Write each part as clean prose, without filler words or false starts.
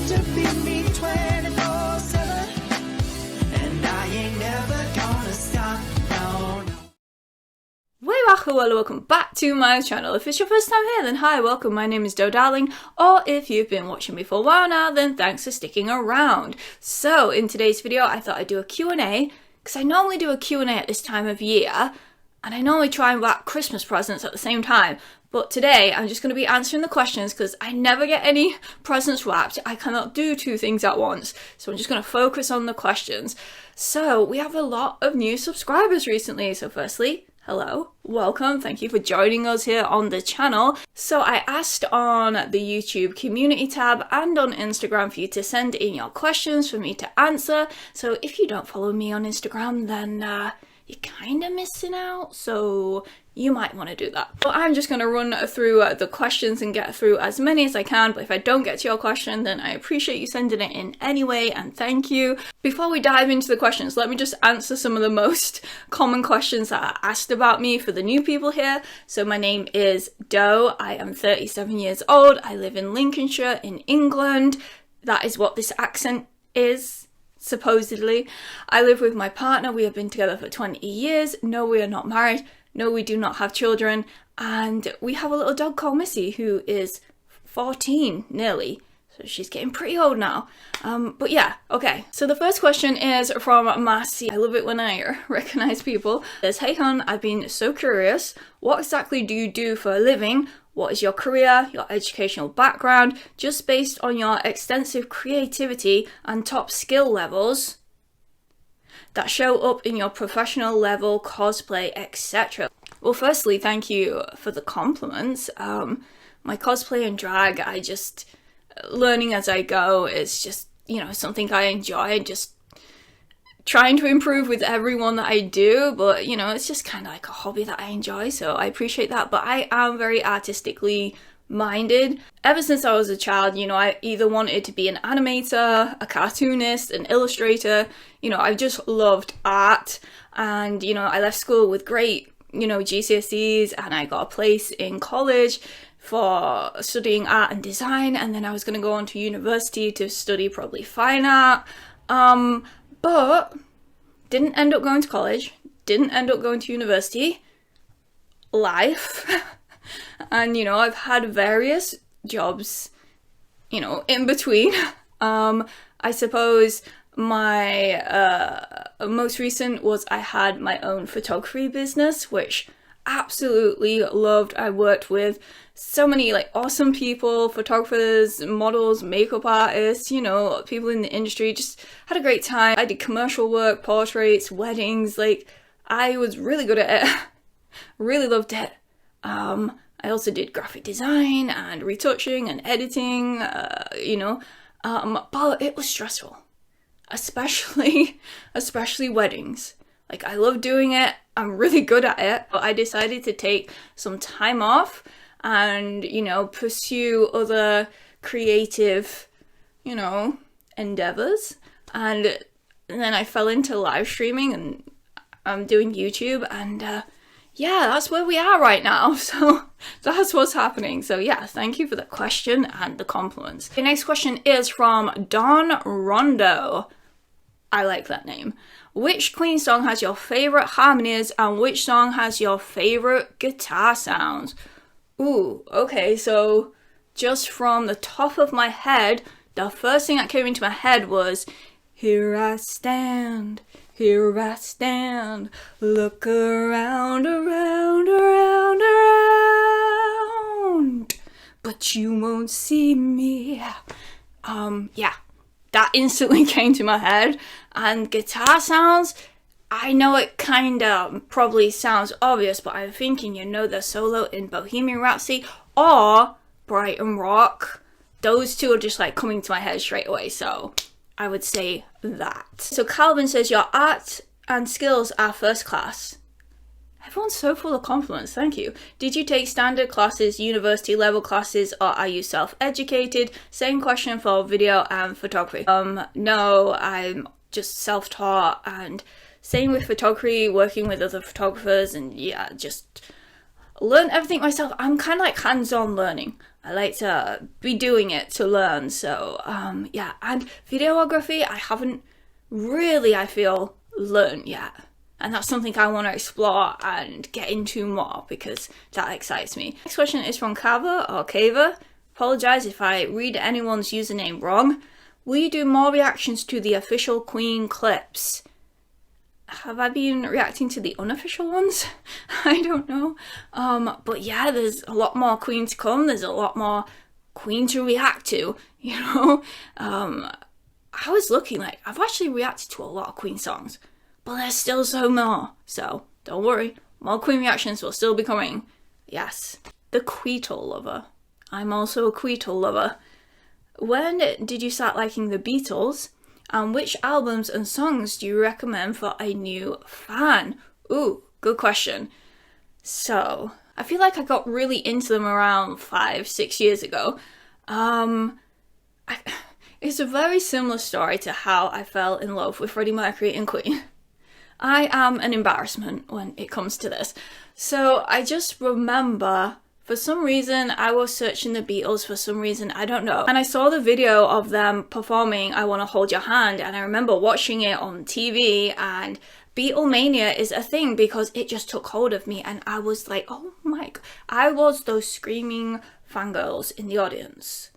to feed me 24/7, and I ain't never gonna stop, no. Way back, hello, welcome back to my channel. If it's your first time here, then hi, welcome, my name is Doe darling, or if you've been watching me for a while now, then thanks for sticking around. So, in today's video, I thought I'd do a Q&A, because I normally do a Q&A at this time of year, and I normally try and wrap Christmas presents at the same time, but today I'm just going to be answering the questions because I never get any presents wrapped. I cannot do two things at once, so I'm just going to focus on the questions. So, we have a lot of new subscribers recently, so firstly, hello, welcome, thank you for joining us here on the channel. So I asked on the YouTube community tab and on Instagram for you to send in your questions for me to answer. So if you don't follow me on Instagram, then you're kind of missing out, so you might want to do that. But I'm just going to run through the questions and get through as many as I can, but if I don't get to your question, then I appreciate you sending it in anyway, and thank you. Before we dive into the questions, let me just answer some of the most common questions that are asked about me for the new people here. So my name is Doe, I am 37 years old, I live in Lincolnshire in England. That is what this accent is, supposedly. I live with my partner, we have been together for 20 years, no we are not married, no we do not have children, and we have a little dog called Missy who is 14 nearly, so she's getting pretty old now. But yeah, okay, so the first question is from Marcy. I love it when I recognize people. It says, hey hon, I've been so curious, what exactly do you do for a living? What is your career, your educational background, just based on your extensive creativity and top skill levels that show up in your professional level, cosplay, etc. Well, firstly, thank you for the compliments. My cosplay and drag, learning as I go is just, something I enjoy, just trying to improve with everyone that I do, but it's just kind of like a hobby that I enjoy, so I appreciate that. But I am very artistically minded. Ever since I was a child, I either wanted to be an animator, a cartoonist, an illustrator. I just loved art, and I left school with great GCSEs, and I got a place in college for studying art and design, and then I was going to go on to university to study probably fine art, but didn't end up going to college, didn't end up going to university. Life. And I've had various jobs in between. I suppose my most recent was I had my own photography business, which absolutely loved. I worked with so many awesome people, photographers, models, makeup artists, people in the industry. Just had a great time. I did commercial work, portraits, weddings. I was really good at it. Really loved it. I also did graphic design and retouching and editing, but it was stressful, especially weddings. I love doing it, I'm really good at it, but I decided to take some time off and, pursue other creative, endeavors. And then I fell into live streaming, and I'm doing YouTube, and yeah, that's where we are right now. So that's what's happening. So yeah, thank you for the question and the compliments. The next question is from Don Rondo. I like that name. Which Queen song has your favourite harmonies, and which song has your favourite guitar sounds? Ooh, okay, so just from the top of my head, the first thing that came into my head was, here I stand, here I stand, look around, around, around, around, but you won't see me. Yeah, that instantly came to my head. And guitar sounds, I know it kind of probably sounds obvious, but I'm thinking the solo in Bohemian Rhapsody or Brighton Rock. Those two are just coming to my head straight away, so I would say that. So Calvin says, your art and skills are first class. Everyone's so full of compliments, thank you. Did you take standard classes, university level classes, or are you self-educated? Same question for video and photography. No, I'm just self-taught, and same with photography, working with other photographers, and yeah, just learn everything myself. I'm kind of hands-on learning. I like to be doing it to learn. So yeah, and videography I haven't really, I feel, learned yet. And that's something I want to explore and get into more because that excites me. Next question is from Kava or Kava. Apologise if I read anyone's username wrong. Will you do more reactions to the official Queen clips? Have I been reacting to the unofficial ones? I don't know. But yeah, there's a lot more Queen to come. There's a lot more Queen to react to, you know? I was looking, like, I've actually reacted to a lot of Queen songs, but there's still so more. So don't worry, more Queen reactions will still be coming. Yes. The Queetle lover. I'm also a Queetle lover. When did you start liking the Beatles? And which albums and songs do you recommend for a new fan? Ooh, good question. So, I feel like I got really into them around 5-6 years ago. It's a very similar story to how I fell in love with Freddie Mercury and Queen. I am an embarrassment when it comes to this. So I just remember, for some reason, I was searching the Beatles for some reason, I don't know. And I saw the video of them performing I Wanna Hold Your Hand, and I remember watching it on TV, and Beatlemania is a thing because it just took hold of me, and I was like, oh my god. I was those screaming fangirls in the audience.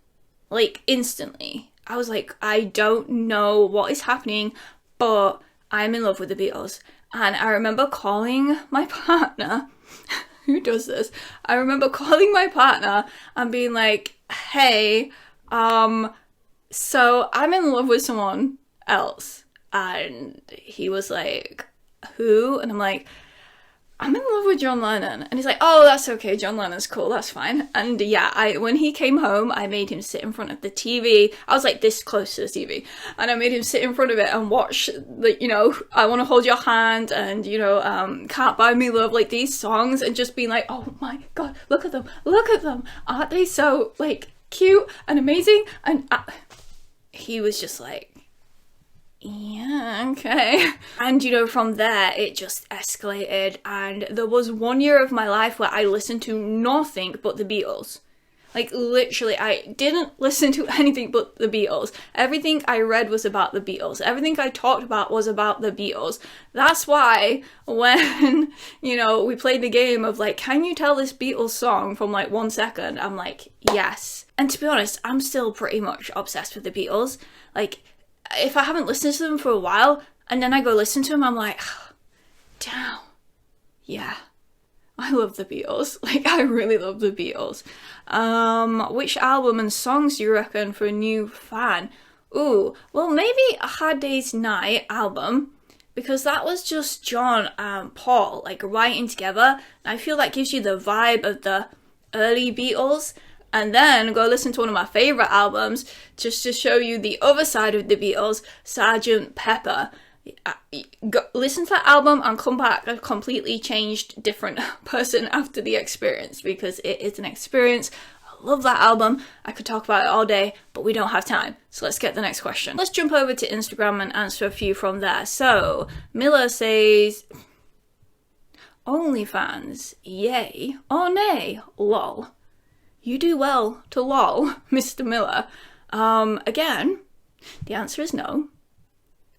Like, instantly. I was like, I don't know what is happening, but I'm in love with the Beatles. And I remember calling my partner. Who does this? I remember calling my partner and being like, hey, so I'm in love with someone else. And he was like, who? And I'm like, I'm in love with John Lennon. And he's like, oh, that's okay, John Lennon's cool, that's fine. And yeah, when he came home, I made him sit in front of the TV. I was like this close to the TV. And I made him sit in front of it and watch, like, you know, I Wanna Hold Your Hand and, you know, Can't Buy Me Love, like these songs, and just being like, oh my god, look at them. Aren't they so, like, cute and amazing? And he was just like, yeah, okay. And, you know, from there, it just escalated. And there was 1 year of my life where I listened to nothing but the Beatles. Like, literally, I didn't listen to anything but the Beatles. Everything I read was about the Beatles. Everything I talked about was about the Beatles. That's why when, you know, we played the game of, like, can you tell this Beatles song from, like, 1 second? I'm like, yes. And to be honest, I'm still pretty much obsessed with the Beatles. Like, if I haven't listened to them for a while, and then I go listen to them, I'm like, oh, damn, yeah, I love the Beatles. Like, I really love the Beatles. Which album and songs do you reckon for a new fan? Ooh, well, maybe A Hard Day's Night album, because that was just John and Paul, like, writing together, and I feel that gives you the vibe of the early Beatles. And then go listen to one of my favourite albums, just to show you the other side of the Beatles, Sgt. Pepper. Go listen to that album and come back a completely changed, different person after the experience, because it is an experience. I love that album. I could talk about it all day, but we don't have time. So let's get the next question. Let's jump over to Instagram and answer a few from there. So, Miller says, OnlyFans, yay or nay, lol. You do well to lol, Mr. Miller. Again, the answer is no.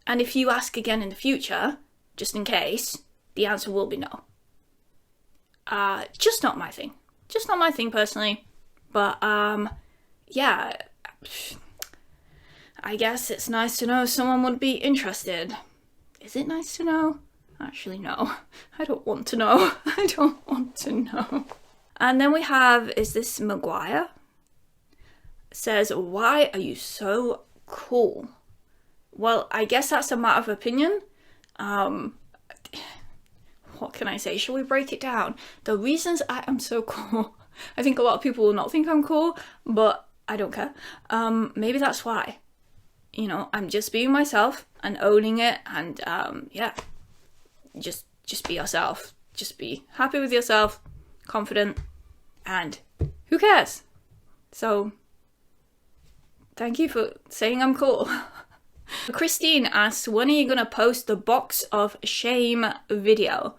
And if you ask again in the future, just in case, the answer will be no. Just not my thing. Just not my thing personally. But, yeah. I guess it's nice to know someone would be interested. Is it nice to know? Actually, no. I don't want to know. I don't want to know. And then we have, is this Maguire? Says, why are you so cool? Well, I guess that's a matter of opinion. What can I say? Shall we break it down? The reasons I am so cool. I think a lot of people will not think I'm cool, but I don't care. Maybe that's why. You know, I'm just being myself and owning it, and yeah. Just be yourself. Just be happy with yourself. Confident, and who cares? So, thank you for saying I'm cool. Christine asks, when are you gonna post the Box of Shame video?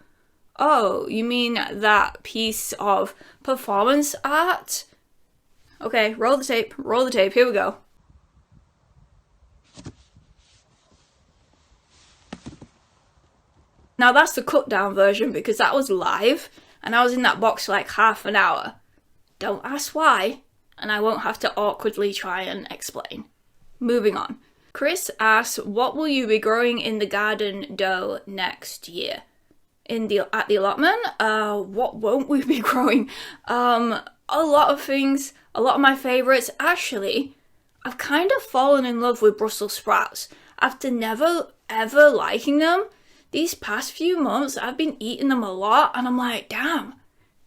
Oh, you mean that piece of performance art? Okay, roll the tape, here we go. Now that's the cut down version because that was live and I was in that box for like half an hour. Don't ask why, and I won't have to awkwardly try and explain. Moving on. Chris asks, what will you be growing in the garden, Doe, next year? At the allotment? What won't we be growing? A lot of things, a lot of my favourites. Actually, I've kind of fallen in love with Brussels sprouts. After never ever liking them, these past few months I've been eating them a lot and I'm like, damn,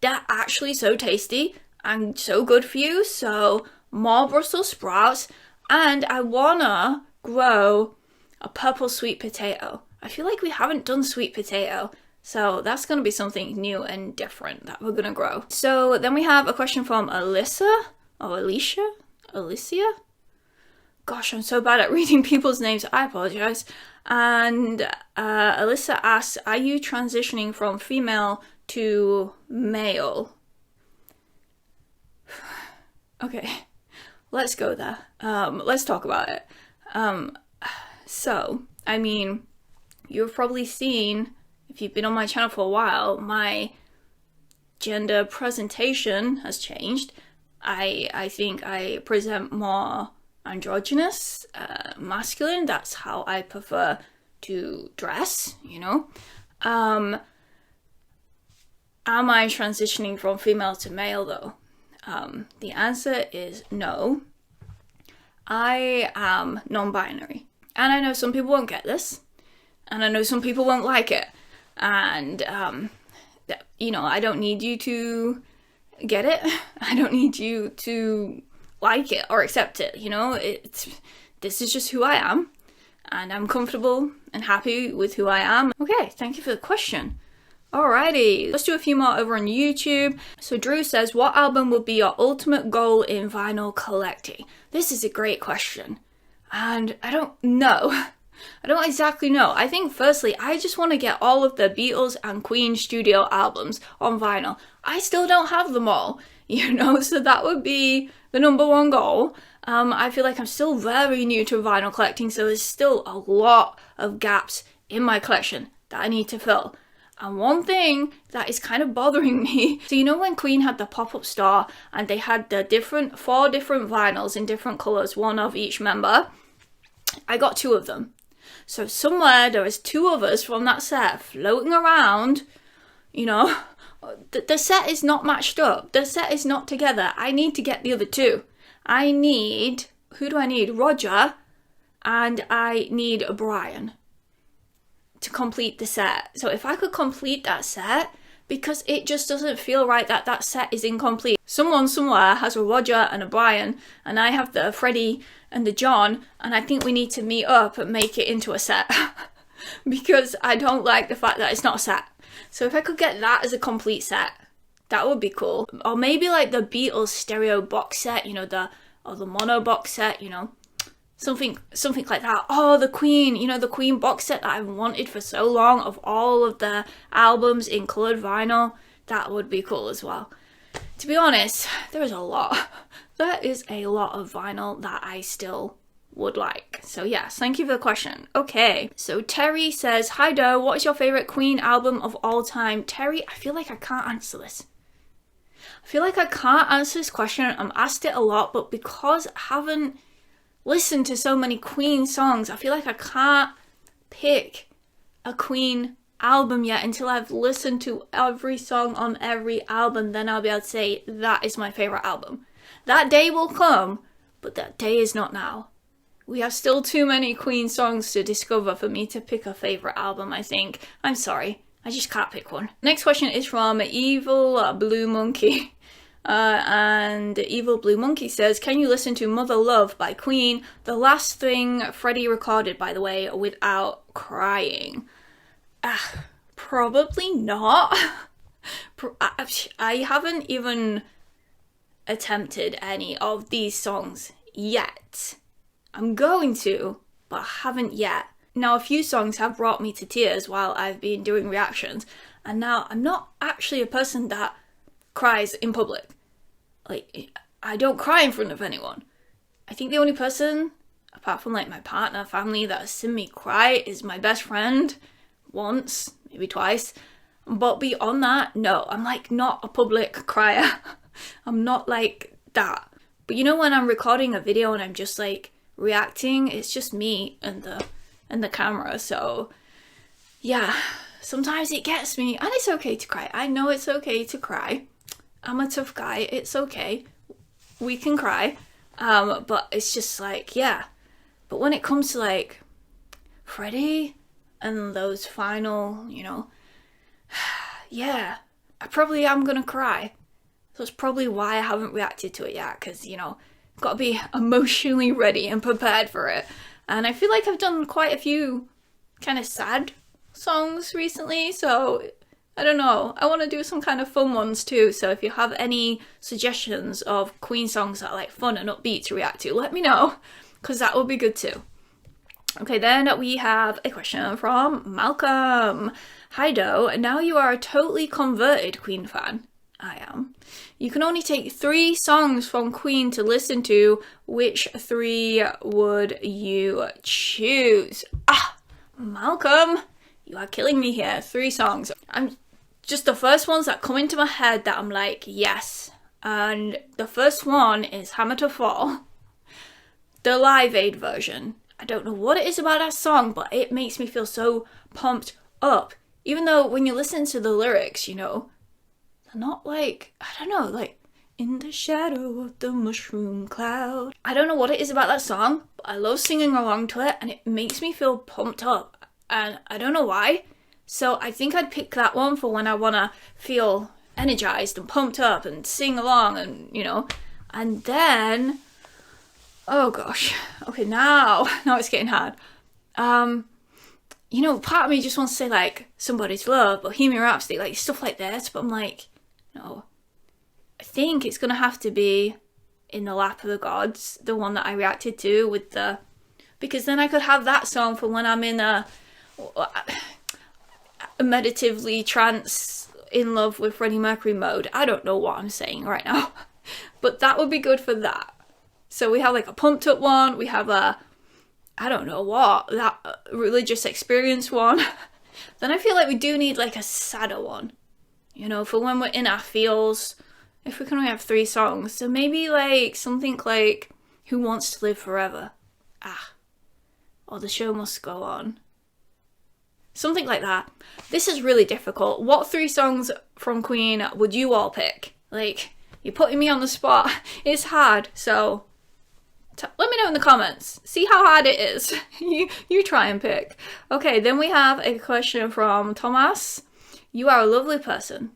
they're actually so tasty and so good for you. So more Brussels sprouts, and I wanna grow a purple sweet potato. I feel like we haven't done sweet potato, so that's gonna be something new and different that we're gonna grow. So then we have a question from Alicia. Gosh, I'm so bad at reading people's names, I apologize. And Alyssa asks, are you transitioning from female to male? Okay, let's go there. Let's talk about it. So, I mean, you've probably seen, if you've been on my channel for a while, my gender presentation has changed. I think I present more androgynous, masculine. That's how I prefer to dress, you know. Am I transitioning from female to male though? The answer is no. I am non-binary, and I know some people won't get this, and I know some people won't like it, and you know, I don't need you to get it. I don't need you to like it or accept it, you know. This is just who I am, and I'm comfortable and happy with who I am. Okay, thank you for the question. Alrighty, let's do a few more over on YouTube. So Drew says, what album would be your ultimate goal in vinyl collecting? This is a great question, and I don't know. I don't exactly know. I think firstly, I just want to get all of the Beatles and Queen studio albums on vinyl. I still don't have them all, you know, so that would be the number one goal. I feel like I'm still very new to vinyl collecting, so there's still a lot of gaps in my collection that I need to fill. And one thing that is kind of bothering me, so you know when Queen had the pop-up store and they had the 4 different vinyls in different colours, one of each member? I got 2 of them. So somewhere there is 2 of us from that set floating around, you know. The set is not matched up. The set is not together. I need to get the other 2. I need, who do I need? Roger, and I need Brian to complete the set. So if I could complete that set, because it just doesn't feel right that that set is incomplete. Someone somewhere has a Roger and a Brian, and I have the Freddie and the John, and I think we need to meet up and make it into a set because I don't like the fact that it's not a set. So if I could get that as a complete set, that would be cool. Or maybe like the Beatles stereo box set, you know, the mono box set, you know, something like that. Oh, the Queen, you know, the Queen box set that I've wanted for so long of all of the albums in coloured vinyl. That would be cool as well. To be honest, there is a lot. There is a lot of vinyl that I still would like. So yes, thank you for the question. Okay, so Terry says, hi Doe, what is your favourite Queen album of all time? Terry, I feel like I can't answer this. I feel like I can't answer this question. I'm asked it a lot, but because I haven't listened to so many Queen songs, I feel like I can't pick a Queen album yet until I've listened to every song on every album. Then I'll be able to say that is my favourite album. That day will come, but that day is not now. We have still too many Queen songs to discover for me to pick a favourite album, I think. I'm sorry, I just can't pick one. Next question is from Evil Blue Monkey. And Evil Blue Monkey says, can you listen to Mother Love by Queen? The last thing Freddie recorded, by the way, without crying. Probably not. I haven't even attempted any of these songs yet. I'm going to, but I haven't yet. Now, a few songs have brought me to tears while I've been doing reactions, and now I'm not actually a person that cries in public. Like, I don't cry in front of anyone. I think the only person, apart from like my partner, family, that has seen me cry is my best friend. Once, maybe twice. But beyond that, no. I'm like not a public crier. I'm not like that. But you know when I'm recording a video and I'm just like reacting, it's just me and the camera. So yeah, sometimes it gets me, and it's okay to cry. I know it's okay to cry. I'm a tough guy. It's okay. We can cry. But it's just like, yeah. But when it comes to like Freddie and those final, yeah, I probably am gonna cry. So that's probably why I haven't reacted to it yet, because, got to be emotionally ready and prepared for it. And I feel like I've done quite a few kind of sad songs recently, so I don't know. I want to do some kind of fun ones too, so if you have any suggestions of Queen songs that are like fun and upbeat to react to, let me know, because that would be good too. Okay, then we have a question from Malcolm. Hi Doe, now you are a totally converted Queen fan. I am. You can only take 3 songs from Queen to listen to. Which 3 would you choose? Malcolm, you are killing me here. 3 songs. I'm just the first ones that come into my head that I'm like, yes. And the first one is Hammer to Fall, the Live Aid version. I don't know what it is about that song, but it makes me feel so pumped up. Even though when you listen to the lyrics, they're not like, I don't know, like, in the shadow of the mushroom cloud. I don't know what it is about that song, but I love singing along to it, and it makes me feel pumped up. And I don't know why. So I think I'd pick that one for when I want to feel energized and pumped up and sing along and, And then, oh gosh. Okay, now it's getting hard. Part of me just wants to say, like, Somebody's Love, Bohemian Rhapsody, like, stuff like that. But I'm like, no. I think it's going to have to be In the Lap of the Gods, the one that I reacted to with the... Because then I could have that song for when I'm in a meditatively trance in love with Freddie Mercury mode. I don't know what I'm saying right now. But that would be good for that. So we have, like, a pumped up one. We have a... I don't know what, that religious experience one. Then I feel like we do need like a sadder one, for when we're in our feels, if we can only have 3 songs. So maybe like something like Who Wants to Live Forever? Or The Show Must Go On. Something like that. This is really difficult. What 3 songs from Queen would you all pick? Like, you're putting me on the spot. It's hard, so... let me know in the comments. See how hard it is. You try and pick. Okay, then we have a question from Thomas. You are a lovely person.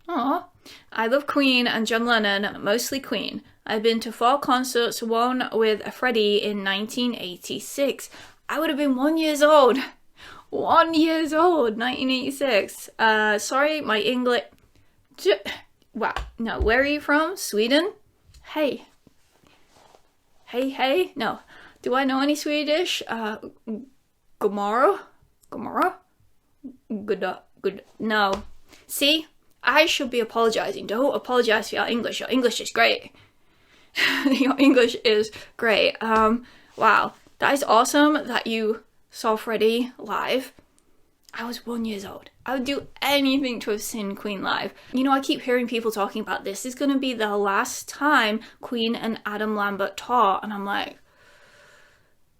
Aww. I love Queen and John Lennon, mostly Queen. I've been to 4 concerts, one with Freddie in 1986. I would have been 1 year old. 1 year old, 1986. Sorry, my English... Wow. No, where are you from? Sweden? Hey. Hey, no. Do I know any Swedish? Gomorrah? Good. No. See? I should be apologizing. Don't apologize for your English. Your English is great. Your English is great. Wow. That is awesome that you saw Freddie live. I was 1 year old. I would do anything to have seen Queen live. I keep hearing people talking about this is going to be the last time Queen and Adam Lambert tour. And I'm like,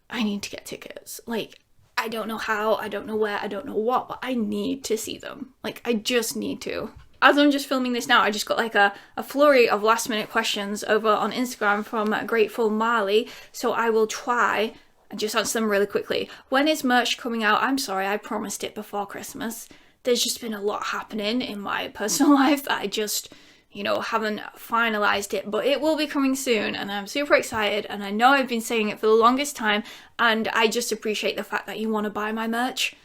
I need to get tickets. Like, I don't know how, I don't know where, I don't know what, but I need to see them. Like, I just need to. As I'm just filming this now, I just got like a flurry of last minute questions over on Instagram from Grateful Marley. So I will try and just answer them really quickly. When is merch coming out? I'm sorry, I promised it before Christmas. There's just been a lot happening in my personal life that I just, haven't finalized it. But it will be coming soon, and I'm super excited. And I know I've been saying it for the longest time, and I just appreciate the fact that you want to buy my merch,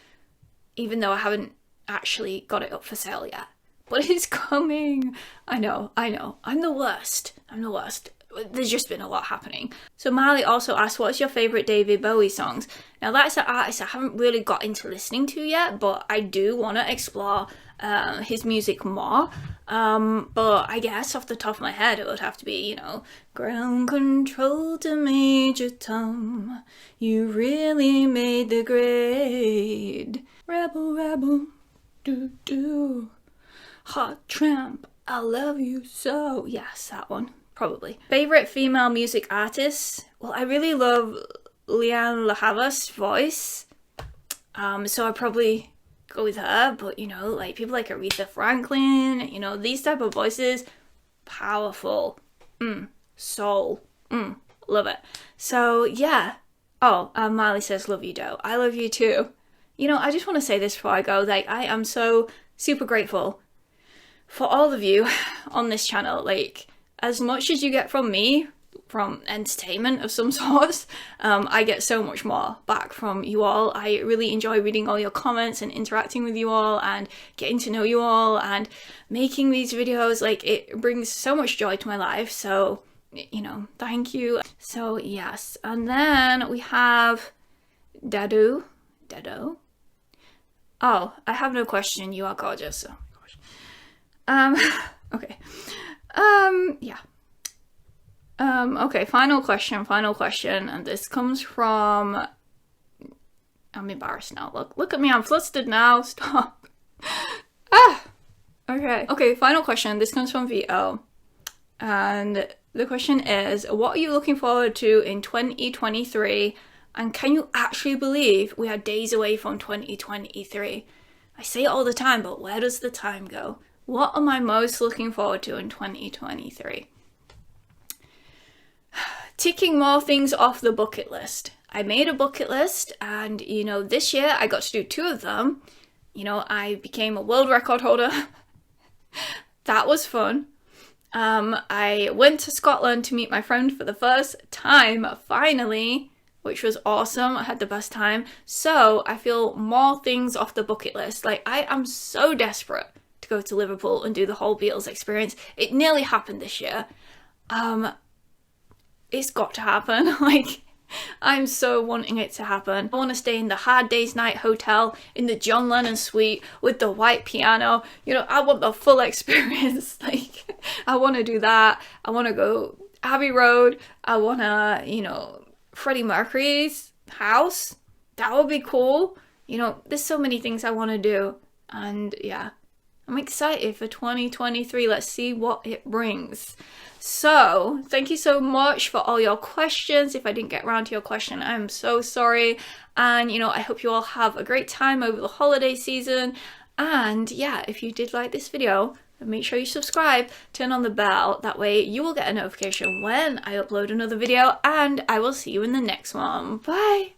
even though I haven't actually got it up for sale yet. But it's coming. I know. I'm the worst. there's just been a lot happening. So Marley also asked, what's your favourite David Bowie songs? Now that's an artist I haven't really got into listening to yet, but I do want to explore his music more. But I guess off the top of my head it would have to be, you know, ground control to Major Tom, you really made the grade. Rebel, rebel, do, hot tramp, I love you so. Yes, that one. Probably. Favorite female music artists? Well, I really love Lianne La Havas' voice. So I'd probably go with her, but you know, like people like Aretha Franklin, you know, these type of voices, powerful. Soul. Love it. So yeah. Oh, Marley says, love you, Doe. I love you too. You know, I just want to say this before I go, like, I am so super grateful for all of you on this channel. Like, as much as you get from me, from entertainment of some sorts, I get so much more back from you all. I really enjoy reading all your comments and interacting with you all and getting to know you all and making these videos. Like, it brings so much joy to my life. So, you know, thank you. So, yes. And then we have Dado. Oh, I have no question. You are gorgeous. Oh my gosh. Okay. Yeah. Okay, final question, and this comes from, I'm embarrassed now, look at me, I'm flustered now, stop. Okay, final question, this comes from VO, and the question is, what are you looking forward to in 2023, and can you actually believe we are days away from 2023? I say it all the time, but where does the time go? What am I most looking forward to in 2023? Ticking more things off the bucket list. I made a bucket list and, you know, this year I got to do 2 of them. You know, I became a world record holder. That was fun. I went to Scotland to meet my friend for the first time, finally, which was awesome. I had the best time. So I feel more things off the bucket list. Like, I am so desperate to go to Liverpool and do the whole Beatles experience. It nearly happened this year. It's got to happen. Like, I'm so wanting it to happen. I want to stay in the Hard Day's Night Hotel in the John Lennon suite with the white piano. You know, I want the full experience. Like, I want to do that. I want to go Abbey Road. I want to, you know, Freddie Mercury's house. That would be cool. You know, there's so many things I want to do. And yeah, I'm excited for 2023. Let's see what it brings. So, thank you so much for all your questions. If I didn't get around to your question, I'm so sorry. And, you know, I hope you all have a great time over the holiday season. And yeah, if you did like this video, make sure you subscribe, turn on the bell. That way you will get a notification when I upload another video. And I will see you in the next one. Bye!